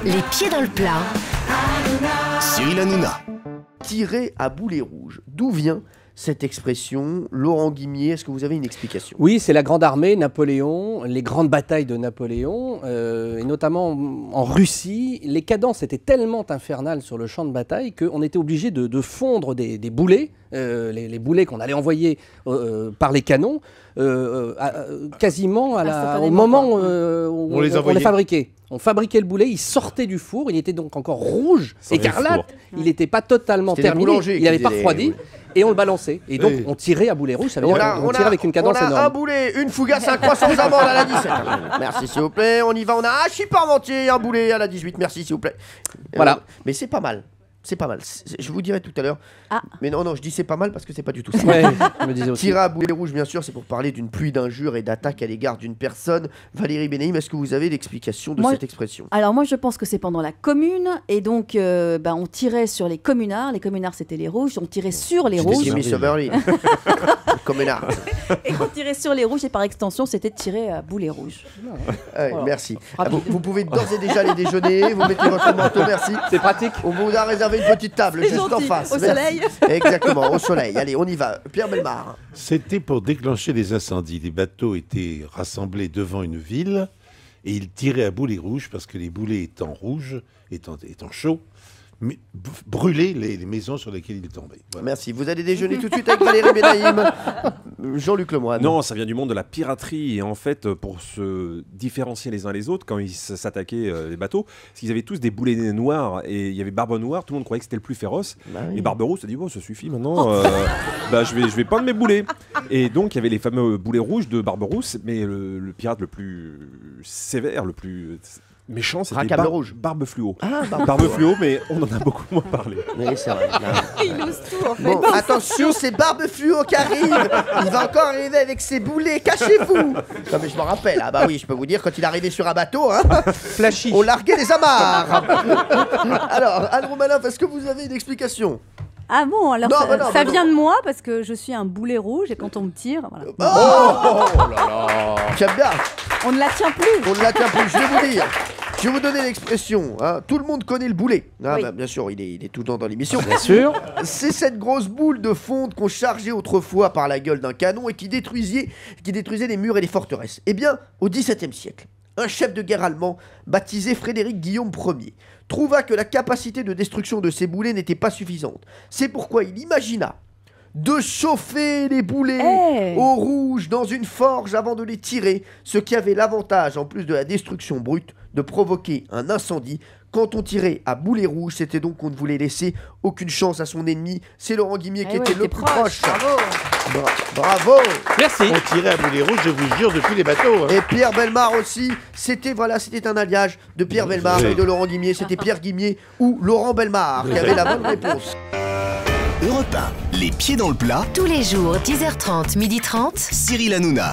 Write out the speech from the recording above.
Les pieds dans le plat. Cyril Hanouna. Tirer à boulet rouge. D'où vient cette expression? Laurent Guimier, est-ce que vous avez une explication? Oui, c'est la grande armée, Napoléon, les grandes batailles de Napoléon, et notamment en Russie. Les cadences étaient tellement infernales sur le champ de bataille qu'on était obligé de fondre des boulets, les boulets qu'on allait envoyer par les canons, quasiment au moment où on les fabriquait. On fabriquait le boulet, il sortait du four, il était donc encore rouge, écarlate, il n'était pas totalement terminé, il n'avait pas refroidi, et on le balançait. Et donc on tirait à boulet rouge, ça veut dire qu'on tirait avec une cadence énorme. On a un boulet, une fougasse, un croissant d'amande à la 17. Merci s'il vous plaît, on y va, on a un chip parmentier, un boulet à la 18, merci s'il vous plaît. Voilà. Mais c'est pas mal. C'est pas mal. Je vous dirai tout à l'heure. Ah. Mais non, je dis c'est pas mal parce que c'est pas du tout ça. Ouais, je me disais aussi. Tirer à boulet rouge, bien sûr, c'est pour parler d'une pluie d'injures et d'attaques à l'égard d'une personne. Valérie Benaïm, est-ce que vous avez l'explication de cette expression? Alors moi, je pense que c'est pendant la Commune, et donc on tirait sur les communards. Les communards, c'était les rouges. On tirait sur les rouges. Communards. Et on tirait sur les rouges, et par extension, c'était de tirer à boulet rouge. Voilà. Merci. Vous pouvez d'ores et déjà aller déjeuner. Vous mettez votre manteau, merci. C'est pratique. On vous a réservé une petite table juste en face. Au soleil. Exactement, au soleil. Allez, on y va. Pierre Bellemare. C'était pour déclencher les incendies. Les bateaux étaient rassemblés devant une ville et ils tiraient à boulet rouge parce que les boulets étant rouges, étant chauds, brûlaient les maisons sur lesquelles ils tombaient. Voilà. Merci. Vous allez déjeuner tout de suite avec Valérie Benaïm. Jean-Luc Lemoyne. Non, ça vient du monde de la piraterie. Et en fait, pour se différencier les uns les autres, quand ils s'attaquaient les bateaux, parce qu'ils avaient tous des boulets noirs et il y avait Barbe Noire, tout le monde croyait que c'était le plus féroce. Bah oui. Et Barbe Rouge se dit, bon, ça suffit maintenant, je vais peindre mes boulets. Et donc, il y avait les fameux boulets rouges de Barbe Rousse, mais le pirate le plus sévère, le plus méchant, c'était Barbe Fluo. Ah, Barbe Fluo, mais on en a beaucoup moins parlé. Oui, c'est vrai. Il ose tout, en fait. Bon, attention, c'est Barbe Fluo qui arrive. Il va encore arriver avec ses boulets. Cachez-vous. Non, mais je m'en rappelle. Ah bah oui, je peux vous dire, quand il arrivait sur un bateau, Flashy. On larguait les amarres. Alors, Anne Romanoff, est-ce que vous avez une explication? Ah bon, alors ça vient de moi parce que je suis un boulet rouge et quand on me tire, voilà. Oh là là. J'aime bien. On ne la tient plus. On ne la tient plus, je vais vous dire. Je vais vous donner l'expression. Tout le monde connaît le boulet. Oui. Bien sûr, il est tout le temps dans l'émission. Bien sûr. C'est cette grosse boule de fonte qu'on chargeait autrefois par la gueule d'un canon et qui détruisait les murs et les forteresses. Eh bien, au XVIIe siècle, un chef de guerre allemand, baptisé Frédéric Guillaume Ier, trouva que la capacité de destruction de ces boulets n'était pas suffisante. C'est pourquoi il imagina de chauffer les boulets au rouge dans une forge avant de les tirer, ce qui avait l'avantage, en plus de la destruction brute, de provoquer un incendie. Quand on tirait à boulet rouge, c'était donc qu'on ne voulait laisser aucune chance à son ennemi. C'est Laurent Guimier qui était le plus proche. Bravo. Bravo. Merci. On tirait à boulet rouge, je vous jure, depuis les bateaux. Et Pierre Bellemare aussi, c'était un alliage de Pierre Bellemare et de Laurent Guimier. C'était Pierre Guimier ou Laurent Bellemare qui avait la bonne réponse. Europe 1, les pieds dans le plat. Tous les jours, 10h30, 12h30. Cyril Hanouna.